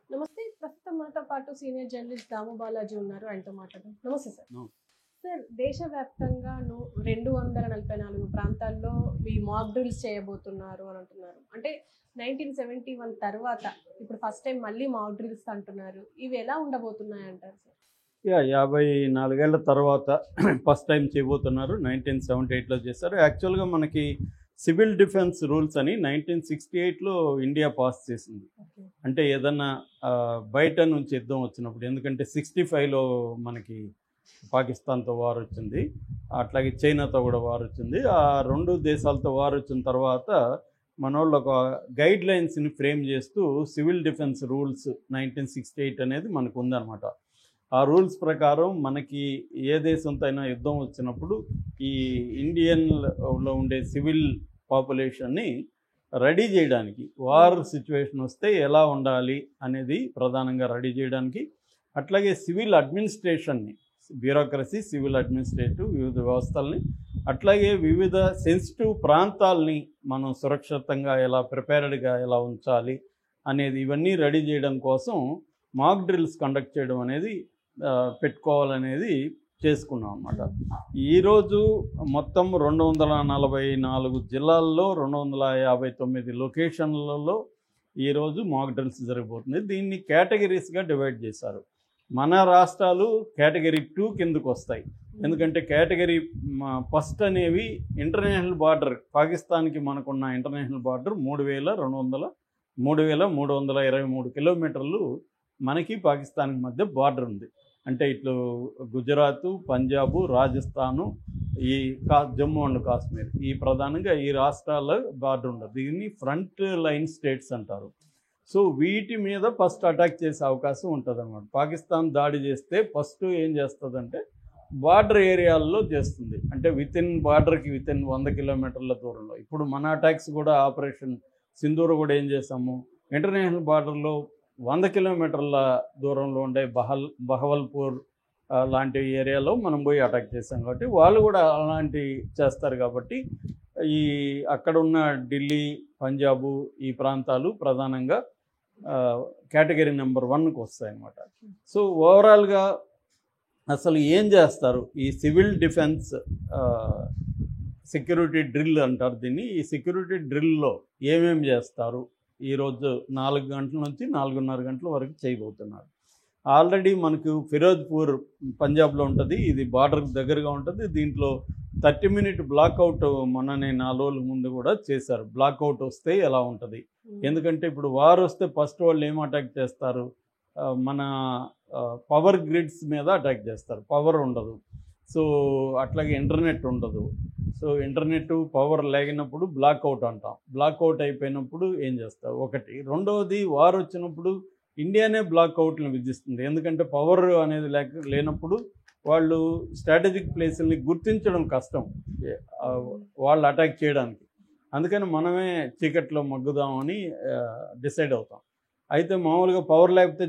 నమస్తే. ప్రస్తుతం మనతో పాటు సీనియర్ జర్నలిస్ట్ దాము బాలాజీ ఉన్నారు. ఆయనతో మాట్లాడదాం. నమస్తే సార్. సార్, దేశవ్యాప్తంగాను 244 ప్రాంతాల్లో ఈ మాక్ డ్రిల్స్ చేయబోతున్నారు అని అంటున్నారు. అంటే 1971 తర్వాత ఇప్పుడు ఫస్ట్ టైం మళ్ళీ మాక్ డ్రిల్స్ అంటున్నారు. ఇవి ఎలా ఉండబోతున్నాయి అంటారు సార్? 54 ఏళ్ల తర్వాత ఫస్ట్ టైం చేయబోతున్నారు. 1978లో చేశారు. యాక్చువల్గా మనకి సివిల్ డిఫెన్స్ రూల్స్ అని 1968లో ఇండియా పాస్ చేసింది. అంటే ఏదన్నా బయట నుంచి యుద్ధం వచ్చినప్పుడు, ఎందుకంటే 65లో మనకి పాకిస్తాన్తో వార్ వచ్చింది, అట్లాగే చైనాతో కూడా వార్ వచ్చింది. ఆ రెండు దేశాలతో వార్ వచ్చిన తర్వాత మనోళ్ళు ఒక గైడ్ లైన్స్ని ఫ్రేమ్ చేస్తూ సివిల్ డిఫెన్స్ రూల్స్ 1968 అనేది మనకు ఉందన్నమాట. ఆ రూల్స్ ప్రకారం మనకి ఏ దేశంతో అయినా యుద్ధం వచ్చినప్పుడు ఈ ఇండియన్లో ఉండే సివిల్ పాపులేషన్ని రెడీ చేయడానికి, వార్ సిచ్యువేషన్ వస్తే ఎలా ఉండాలి అనేది ప్రధానంగా రెడీ చేయడానికి, అట్లాగే సివిల్ అడ్మినిస్ట్రేషన్ని, బ్యూరోక్రసీ, సివిల్ అడ్మినిస్ట్రేటివ్ వివిధ వ్యవస్థల్ని, అట్లాగే వివిధ సెన్సిటివ్ ప్రాంతాలని మనం సురక్షితంగా ఎలా ప్రిపేర్డ్గా ఎలా ఉంచాలి అనేది ఇవన్నీ రెడీ చేయడం కోసం మాక్ డ్రిల్స్ కండక్ట్ చేయడం అనేది పెట్టుకోవాలనేది చేసుకున్నాం అన్నమాట. ఈరోజు మొత్తం 244 జిల్లాల్లో 259 లొకేషన్లలో ఈరోజు మాక్ డ్రిల్స్ జరగబోతుంది. దీన్ని కేటగిరీస్గా డివైడ్ చేశారు. మన రాష్ట్రాలు కేటగిరీ 2 కిందకు వస్తాయి. ఎందుకంటే కేటగిరీ ఫస్ట్ అనేవి ఇంటర్నేషనల్ బార్డర్, పాకిస్తాన్కి మనకున్న ఇంటర్నేషనల్ బార్డర్ 3323 కిలోమీటర్లు మనకి పాకిస్తాన్కి మధ్య బార్డర్ ఉంది. అంటే ఇట్లు గుజరాత్, పంజాబ్, రాజస్థాను, ఈ జమ్మూ అండ్ కాశ్మీర్, ఈ ప్రధానంగా ఈ రాష్ట్రాల బార్డర్ ఉండదు. దీన్ని ఫ్రంట్ లైన్ స్టేట్స్ అంటారు. సో వీటి మీద ఫస్ట్ అటాక్ చేసే అవకాశం ఉంటుంది అన్నమాట. పాకిస్తాన్ దాడి చేస్తే ఫస్ట్ ఏం చేస్తుందంటే బార్డర్ ఏరియాల్లో చేస్తుంది. అంటే బార్డర్కి వితిన్ 100 కిలోమీటర్ల దూరంలో. ఇప్పుడు మన అటాక్స్ కూడా ఆపరేషన్ సింధూర్ కూడా ఏం చేసాము, ఇంటర్నేషనల్ బార్డర్లో 100 కిలోమీటర్ల దూరంలో ఉండే బహవల్పూర్ లాంటి ఏరియాలో మనం పోయి అటాక్ చేసాం. కాబట్టి వాళ్ళు కూడా అలాంటి చేస్తారు. కాబట్టి ఈ అక్కడ ఉన్న ఢిల్లీ, పంజాబు ఈ ప్రాంతాలు ప్రధానంగా కేటగిరీ నెంబర్ 1కి వస్తాయన్నమాట. సో ఓవరాల్గా అసలు ఏం చేస్తారు ఈ సివిల్ డిఫెన్స్ సెక్యూరిటీ డ్రిల్ అంటారు దీన్ని. ఈ సెక్యూరిటీ డ్రిల్లో ఏమేమి చేస్తారు ఈరోజు 4 గంటల నుంచి 4:30 గంటల వరకు చేయబోతున్నారు. ఆల్రెడీ మనకు ఫిరోజ్పూర్ పంజాబ్లో ఉంటుంది. ఇది బార్డర్కి దగ్గరగా ఉంటుంది. దీంట్లో 30 మినిట్ బ్లాక్అవుట్ మొన్ననే 4 రోజుల ముందు కూడా చేశారు. బ్లాక్అవుట్ వస్తే ఎలా ఉంటుంది, ఎందుకంటే ఇప్పుడు వార్ వస్తే ఫస్ట్ వాళ్ళు ఏం అటాక్ చేస్తారు, మన పవర్ గ్రిడ్స్ మీద అటాక్ చేస్తారు. పవర్ ఉండదు. సో అట్లాగే ఇంటర్నెట్ ఉండదు. సో ఇంటర్నెట్ పవర్ లేగినప్పుడు బ్లాక్అవుట్ అంటాం. బ్లాక్అవుట్ అయిపోయినప్పుడు ఏం చేస్తారు ఒకటి. రెండవది వార్ వచ్చినప్పుడు ఇండియానే బ్లాక్అవుట్ని విధిస్తుంది. ఎందుకంటే పవర్ అనేది లేనప్పుడు వాళ్ళు స్ట్రాటజిక్ ప్లేసుల్ని గుర్తించడం కష్టం వాళ్ళు అటాక్ చేయడానికి. అందుకని మనమే చీకట్లో మగ్గుదామని డిసైడ్ అవుతాం. అయితే మామూలుగా పవర్ లేకపోతే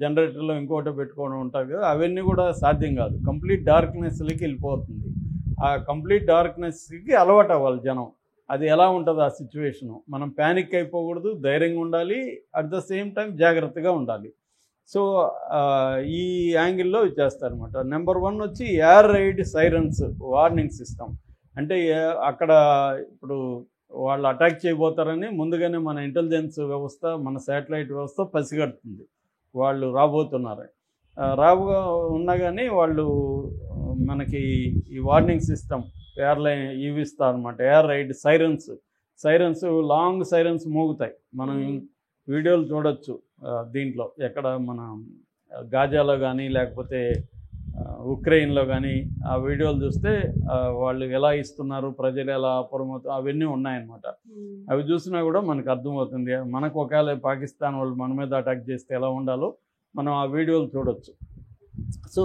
జనరేటర్లో ఇంకోటి పెట్టుకోవడం ఉంటుంది కదా, అవన్నీ కూడా సాధ్యం కాదు. కంప్లీట్ డార్క్నెస్లకి వెళ్ళిపోతుంది. ఆ కంప్లీట్ డార్క్నెస్కి అలవాటు అవ్వాలి జనం. అది ఎలా ఉంటుంది ఆ సిచ్యువేషను. మనం ప్యానిక్ అయిపోకూడదు, ధైర్యంగా ఉండాలి, అట్ ద సేమ్ టైం జాగ్రత్తగా ఉండాలి. సో ఈ యాంగిల్లో చేస్తారనమాట. నెంబర్ 1 వచ్చి air raid sirens warning system. అంటే అక్కడ ఇప్పుడు వాళ్ళు అటాక్ చేయబోతారని ముందుగానే మన ఇంటెలిజెన్స్ వ్యవస్థ, మన శాటిలైట్ వ్యవస్థ పసిగడుతుంది వాళ్ళు రాబోతున్నారు. ఉన్నా కానీ వాళ్ళు మనకి ఈ వార్నింగ్ సిస్టమ్ ఎయిర్లైన్ ఇవిస్తారు అనమాట. Air raid sirens long sirens మోగుతాయి. మనం వీడియోలు చూడొచ్చు దీంట్లో. ఎక్కడ మన గాజాలో కానీ లేకపోతే ఉక్రెయిన్లో కానీ ఆ వీడియోలు చూస్తే వాళ్ళు ఎలా ఇస్తున్నారు, ప్రజలు ఎలా అప్రమత్తం, అవన్నీ ఉన్నాయన్నమాట. అవి చూసినా కూడా మనకు అర్థమవుతుంది. మనకు ఒకవేళ పాకిస్తాన్ వాళ్ళు మన మీద అటాక్ చేస్తే ఎలా ఉండాలో మనం ఆ వీడియోలు చూడొచ్చు. సో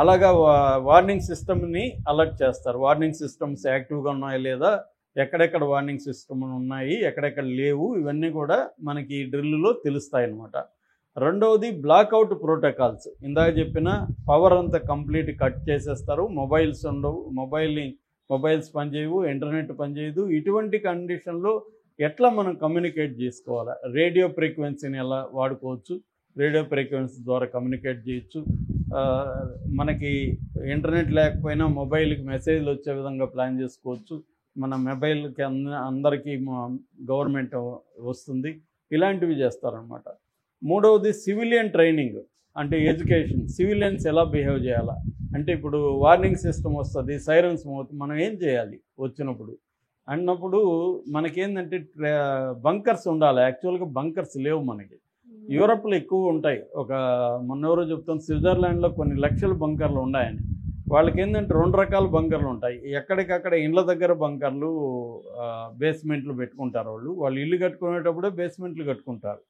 అలాగా వార్నింగ్ సిస్టమ్ని అలర్ట్ చేస్తారు. వార్నింగ్ సిస్టమ్స్ యాక్టివ్గా ఉన్నాయా లేదా, ఎక్కడెక్కడ వార్నింగ్ సిస్టమ్ ఉన్నాయి, ఎక్కడెక్కడ లేవు, ఇవన్నీ కూడా మనకి ఈ డ్రిల్లో తెలుస్తాయి అన్నమాట. రెండవది బ్లాక్అవుట్ ప్రోటోకాల్స్. ఇందాక చెప్పిన పవర్ అంతా కంప్లీట్ కట్ చేసేస్తారు. మొబైల్స్ ఉండవు, మొబైల్స్ పనిచేయవు, ఇంటర్నెట్ పనిచేయదు. ఇటువంటి కండిషన్లో ఎట్లా మనం కమ్యూనికేట్ చేసుకోవాలా, రేడియో ఫ్రీక్వెన్సీని ఎలా వాడుకోవచ్చు, రేడియో ఫ్రీక్వెన్సీ ద్వారా కమ్యూనికేట్ చేయొచ్చు. మనకి ఇంటర్నెట్ లేకపోయినా మొబైల్కి మెసేజ్లు వచ్చే విధంగా ప్లాన్ చేసుకోవచ్చు. మన మొబైల్కి అందరికీ గవర్నమెంట్ వస్తుంది. ఇలాంటివి చేస్తారనమాట. మూడవది సివిలియన్ ట్రైనింగ్, అంటే ఎడ్యుకేషన్. సివిలియన్స్ ఎలా బిహేవ్ చేయాలా అంటే, ఇప్పుడు వార్నింగ్ సిస్టమ్ వస్తుంది, సైరన్స్ మోగుతుంది, మనం ఏం చేయాలి వచ్చినప్పుడు అన్నప్పుడు మనకేంటంటే బంకర్స్ ఉండాలి. యాక్చువల్గా బంకర్స్ లేవు మనకి. యూరప్లో ఎక్కువ ఉంటాయి. మొన్నెవరో చెప్తాను, స్విట్జర్లాండ్లో కొన్ని లక్షల బంకర్లు ఉన్నాయని. వాళ్ళకి ఏంటంటే 2 రకాల బంకర్లు ఉంటాయి. ఎక్కడికక్కడ ఇండ్ల దగ్గర బంకర్లు, బేస్మెంట్లు పెట్టుకుంటారు. వాళ్ళు ఇల్లు కట్టుకునేటప్పుడే బేస్మెంట్లు కట్టుకుంటారు.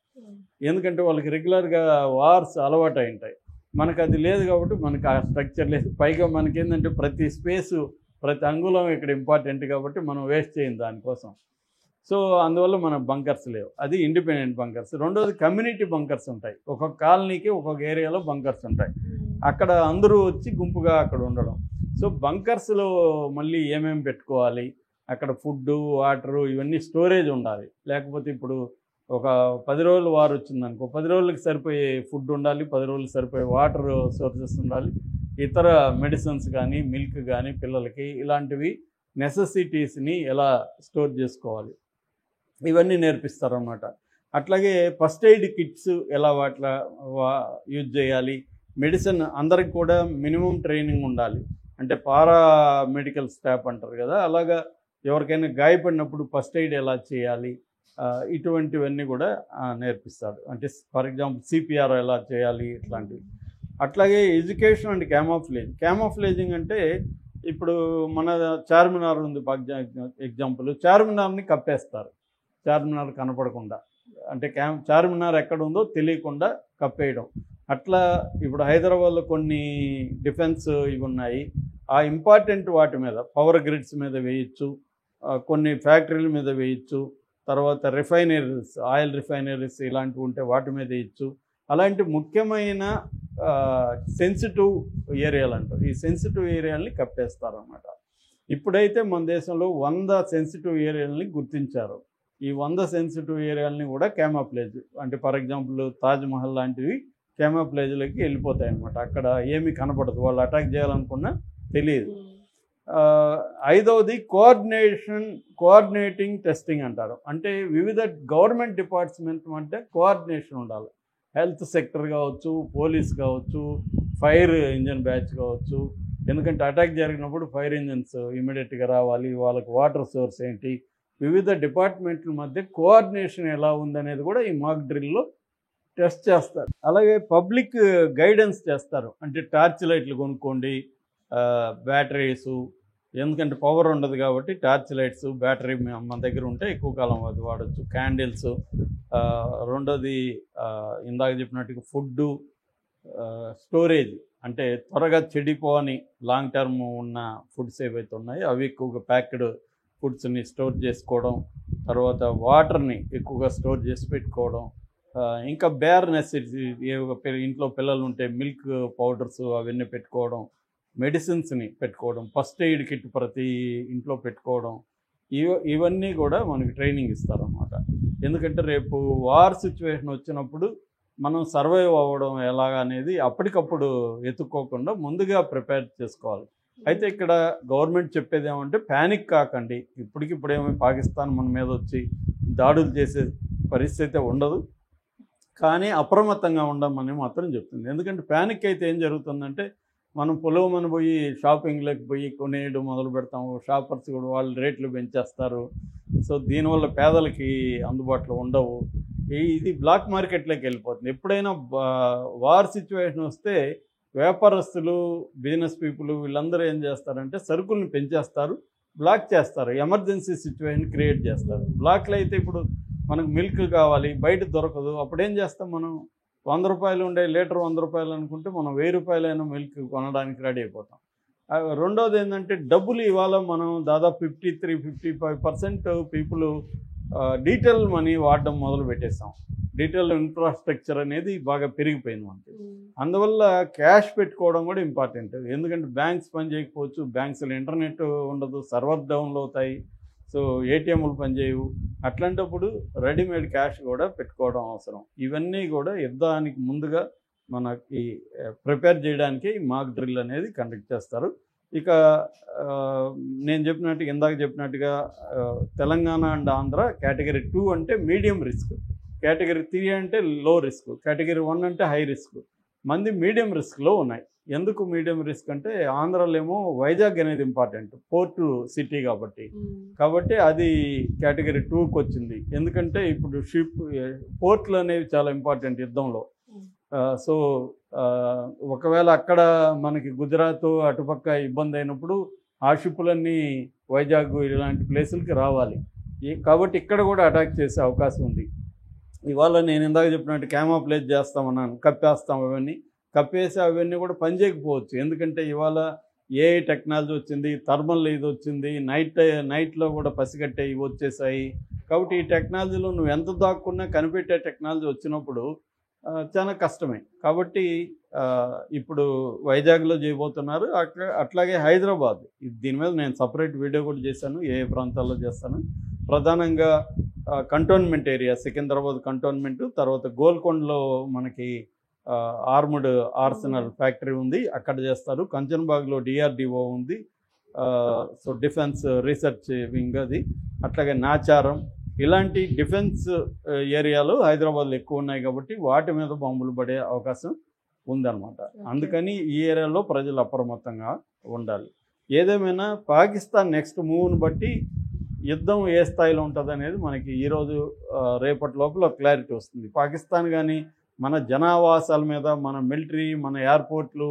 ఎందుకంటే వాళ్ళకి రెగ్యులర్గా వార్స్ అలవాటు అయి ఉంటాయి. మనకు అది లేదు కాబట్టి మనకు ఆ స్ట్రక్చర్ లేదు. పైగా మనకేంటంటే ప్రతి స్పేసు, ప్రతి అంగుళం ఇక్కడ ఇంపార్టెంట్ కాబట్టి మనం వేస్ట్ చేయం దానికోసం. సో అందువల్ల మన బంకర్స్ లేవు. అది ఇండిపెండెంట్ బంకర్స్. రెండోది కమ్యూనిటీ బంకర్స్ ఉంటాయి. ఒక్కొక్క కాలనీకి ఒక్కొక్క ఏరియాలో బంకర్స్ ఉంటాయి. అక్కడ అందరూ వచ్చి గుంపుగా అక్కడ ఉండడం. సో బంకర్స్లో మళ్ళీ ఏమేమి పెట్టుకోవాలి, అక్కడ ఫుడ్డు, వాటరు ఇవన్నీ స్టోరేజ్ ఉండాలి. లేకపోతే ఇప్పుడు ఒక 10 రోజులు వారు వచ్చిందనుకో, 10 రోజులకి సరిపోయే ఫుడ్ ఉండాలి, 10 రోజులకి సరిపోయే వాటర్ సోర్సెస్ ఉండాలి, ఇతర మెడిసిన్స్ కానీ, మిల్క్ కానీ పిల్లలకి ఇలాంటివి నెసెసిటీస్ని ఎలా స్టోర్ చేసుకోవాలి, ఇవన్నీ నేర్పిస్తారన్నమాట. అట్లాగే ఫస్ట్ ఎయిడ్ కిట్స్ ఎలా యూజ్ చేయాలి. మెడిసిన్ అందరికి కూడా మినిమం ట్రైనింగ్ ఉండాలి. అంటే మెడికల్ స్టాఫ్ అంటారు కదా, అలాగా ఎవరికైనా గాయపడినప్పుడు ఫస్ట్ ఎయిడ్ ఎలా చేయాలి, ఇటువంటివన్నీ కూడా నేర్పిస్తాడు. అంటే ఫర్ ఎగ్జాంపుల్ సిపిఆర్ ఎలా చేయాలి, ఇట్లాంటివి. అట్లాగే ఎడ్యుకేషన్ అండ్ క్యామోఫ్లేజింగ్ అంటే, ఇప్పుడు మన చార్మినార్ ఉంది ఎగ్జాంపుల్. చార్మినార్ని కప్పేస్తారు, చార్మినార్ కనపడకుండా. అంటే చార్మినార్ ఎక్కడ ఉందో తెలియకుండా కప్పేయడం. అట్లా ఇప్పుడు హైదరాబాద్లో కొన్ని డిఫెన్స్ ఇవి ఉన్నాయి. ఆ ఇంపార్టెంట్ వాటి మీద, పవర్ గ్రిడ్స్ మీద వేయచ్చు, కొన్ని ఫ్యాక్టరీల మీద వేయచ్చు, తర్వాత రిఫైనరీస్, ఆయిల్ రిఫైనరీస్ ఇలాంటివి ఉంటే వాటి మీద వేయచ్చు. అలాంటి ముఖ్యమైన సెన్సిటివ్ ఏరియాలు అంటారు. ఈ సెన్సిటివ్ ఏరియాలని కప్పేస్తారన్నమాట. ఇప్పుడైతే మన దేశంలో 100 సెన్సిటివ్ ఏరియాలని గుర్తించారు. ఈ 100 సెన్సిటివ్ ఏరియాలని కూడా క్యామోఫ్లేజ్, అంటే ఫర్ ఎగ్జాంపుల్ తాజ్మహల్ లాంటివి క్యామోఫ్లేజ్లోకి వెళ్ళిపోతాయి అన్నమాట. అక్కడ ఏమీ కనపడదు, వాళ్ళు అటాక్ చేయాలనుకున్నా తెలియదు. ఐదవది కోఆర్డినేటింగ్ టెస్టింగ్ అంటారు. అంటే వివిధ గవర్నమెంట్ డిపార్ట్మెంట్ మధ్య కోఆర్డినేషన్ ఉండాలి. హెల్త్ సెక్టర్ కావచ్చు, పోలీస్ కావచ్చు, ఫైర్ ఇంజన్ బ్యాచ్ కావచ్చు. ఎందుకంటే అటాక్ జరిగినప్పుడు ఫైర్ ఇంజన్స్ ఇమీడియట్గా రావాలి, వాళ్ళకి వాటర్ సోర్స్ ఏంటి, వివిధ డిపార్ట్మెంట్ల మధ్య కోఆర్డినేషన్ ఎలా ఉందనేది కూడా ఈ మాక్ డ్రిల్లో టెస్ట్ చేస్తారు. అలాగే పబ్లిక్ గైడెన్స్ చేస్తారు. అంటే టార్చ్ లైట్లు కొనుక్కోండి, బ్యాటరీసు, ఎందుకంటే పవర్ ఉండదు కాబట్టి టార్చ్ లైట్స్, బ్యాటరీ మన దగ్గర ఉంటే ఎక్కువ కాలం అది వాడచ్చు. క్యాండిల్స్. రెండోది ఇందాక చెప్పినట్టుగా ఫుడ్డు, స్టోరేజ్, అంటే త్వరగా చెడిపోని లాంగ్ టర్మ్ ఉన్న ఫుడ్స్ ఏవైతే ఉన్నాయో అవి ఎక్కువగా ప్యాక్డ్ ఫుడ్స్ని స్టోర్ చేసుకోవడం. తర్వాత వాటర్ని ఎక్కువగా స్టోర్ చేసి పెట్టుకోవడం. ఇంకా బేర్ నెసెసిటీ, ఇంట్లో పిల్లలు ఉంటే మిల్క్ పౌడర్స్ అవన్నీ పెట్టుకోవడం, మెడిసిన్స్ని పెట్టుకోవడం, ఫస్ట్ ఎయిడ్ కిట్ ప్రతి ఇంట్లో పెట్టుకోవడం. ఇవన్నీ కూడా మనకి ట్రైనింగ్ ఇస్తారన్నమాట. ఎందుకంటే రేపు వార్ సిచ్యువేషన్ వచ్చినప్పుడు మనం సర్వైవ్ అవ్వడం ఎలాగా అనేది అప్పటికప్పుడు ఎత్తుక్కోకుండా ముందుగా ప్రిపేర్ చేసుకోవాలి. అయితే ఇక్కడ గవర్నమెంట్ చెప్పేది ఏమంటే, ప్యానిక్ కాకండి, ఇప్పటికిప్పుడేమో పాకిస్తాన్ మన మీద వచ్చి దాడులు చేసే పరిస్థితి ఉండదు, కానీ అప్రమత్తంగా ఉండమని మాత్రం చెప్తుంది. ఎందుకంటే ప్యానిక్ అయితే ఏం జరుగుతుందంటే, మనం పొలవమని పోయి షాపింగ్లోకి పోయి కొనేయడం మొదలు పెడతాము. షాపర్స్ కూడా వాళ్ళు రేట్లు పెంచేస్తారు. సో దీనివల్ల పేదలకి అందుబాటులో ఉండవు. ఇది బ్లాక్ మార్కెట్లోకి వెళ్ళిపోతుంది. ఎప్పుడైనా వార్ సిచ్యువేషన్ వస్తే వ్యాపారస్తులు, బిజినెస్ పీపుల్ వీళ్ళందరూ ఏం చేస్తారంటే సరుకుల్ని పెంచేస్తారు, బ్లాక్ చేస్తారు, ఎమర్జెన్సీ సిచ్యువేషన్ క్రియేట్ చేస్తారు. బ్లాక్లో అయితే ఇప్పుడు మనకు మిల్క్ కావాలి, బయట దొరకదు, అప్పుడేం చేస్తాం మనం? 100 రూపాయలు ఉండే లీటర్ 100 రూపాయలు అనుకుంటే మనం 1000 రూపాయలైనా మిల్క్ కొనడానికి రెడీ అయిపోతాం. రెండోది ఏంటంటే డబ్బులు ఇవాళ మనం దాదాపు 53-55% పీపుల్ డిజిటల్ మనీ వాడడం మొదలు పెట్టేస్తాం. డిజిటల్ ఇన్ఫ్రాస్ట్రక్చర్ అనేది బాగా పెరిగిపోయింది మనకి. అందువల్ల క్యాష్ పెట్టుకోవడం కూడా ఇంపార్టెంట్. ఎందుకంటే బ్యాంక్స్ పని చేయకపోవచ్చు, బ్యాంక్స్లో ఇంటర్నెట్ ఉండదు, సర్వర్ డౌన్లు అవుతాయి. సో ఏటీఎంలు పనిచేయవు. అట్లాంటప్పుడు రెడీమేడ్ క్యాష్ కూడా పెట్టుకోవడం అవసరం. ఇవన్నీ కూడా యుద్ధానికి ముందుగా మనకి ప్రిపేర్ చేయడానికి మాక్ డ్రిల్ అనేది కండక్ట్ చేస్తారు. ఇక నేను చెప్పినట్టుగా ఇందాక చెప్పినట్టుగా తెలంగాణ అండ్ ఆంధ్ర కేటగిరీ 2 అంటే మీడియం రిస్క్, కేటగిరీ 3 అంటే లో రిస్క్, కేటగిరీ 1 అంటే హై రిస్క్. మంది మీడియం రిస్క్లో ఉన్నాయి. ఎందుకు మీడియం రిస్క్ అంటే ఆంధ్రాలో ఏమో వైజాగ్ అనేది ఇంపార్టెంట్, పోర్టు సిటీ కాబట్టి అది కేటగిరీ 2కి వచ్చింది. ఎందుకంటే ఇప్పుడు పోర్ట్లు అనేవి చాలా ఇంపార్టెంట్ యుద్ధంలో. సో ఒకవేళ అక్కడ మనకి గుజరాత్ అటుపక్క ఇబ్బంది అయినప్పుడు ఆ షిప్పులన్నీ వైజాగ్ ఇలాంటి ప్లేసులకి రావాలి. కాబట్టి ఇక్కడ కూడా అటాక్ చేసే అవకాశం ఉంది. ఇవాళ నేను ఇందాక చెప్పినట్టు క్యామోఫ్లేజ్ చేస్తామన్నాను, కప్పేస్తాం. కప్పేసి అవన్నీ కూడా పనిచేయకపోవచ్చు. ఎందుకంటే ఇవాళ ఏఐ టెక్నాలజీ వచ్చింది, థర్మల్ ఇది వచ్చింది, నైట్లో కూడా పసిగట్టే ఇవి వచ్చేసాయి. కాబట్టి ఈ టెక్నాలజీలో నువ్వు ఎంత దాక్కున్నా కనిపెట్టే టెక్నాలజీ వచ్చినప్పుడు చాలా కష్టమే. కాబట్టి ఇప్పుడు వైజాగ్లో చేయబోతున్నారు. అట్లాగే హైదరాబాద్, దీని మీద నేను సపరేట్ వీడియో కూడా చేశాను, ఏ ప్రాంతాల్లో చేస్తాను. ప్రధానంగా కంటోన్మెంట్ ఏరియా, సికింద్రాబాద్ కంటోన్మెంట్, తర్వాత గోల్కొండలో మనకి ఆర్మ్డ్ ఆర్సనల్ ఫ్యాక్టరీ ఉంది, అక్కడ చేస్తారు. కంచన్బాగ్లో డిఆర్డిఓ ఉంది, సో డిఫెన్స్ రీసెర్చ్ వింగ్ అది. అట్లాగే నాచారం, ఇలాంటి డిఫెన్స్ ఏరియాలు హైదరాబాద్లో ఎక్కువ ఉన్నాయి కాబట్టి వాటి మీద బాంబులు పడే అవకాశం ఉందన్నమాట. అందుకని ఈ ఏరియాలో ప్రజలు అప్రమత్తంగా ఉండాలి. ఏదేమైనా పాకిస్తాన్ నెక్స్ట్ మూవ్ని బట్టి యుద్ధం ఏ స్థాయిలో ఉంటుంది అనేది మనకి ఈరోజు రేపటి లోపల క్లారిటీ వస్తుంది. పాకిస్తాన్ కానీ మన జనావాసాల మీద, మన మిలిటరీ, మన ఎయిర్పోర్ట్లు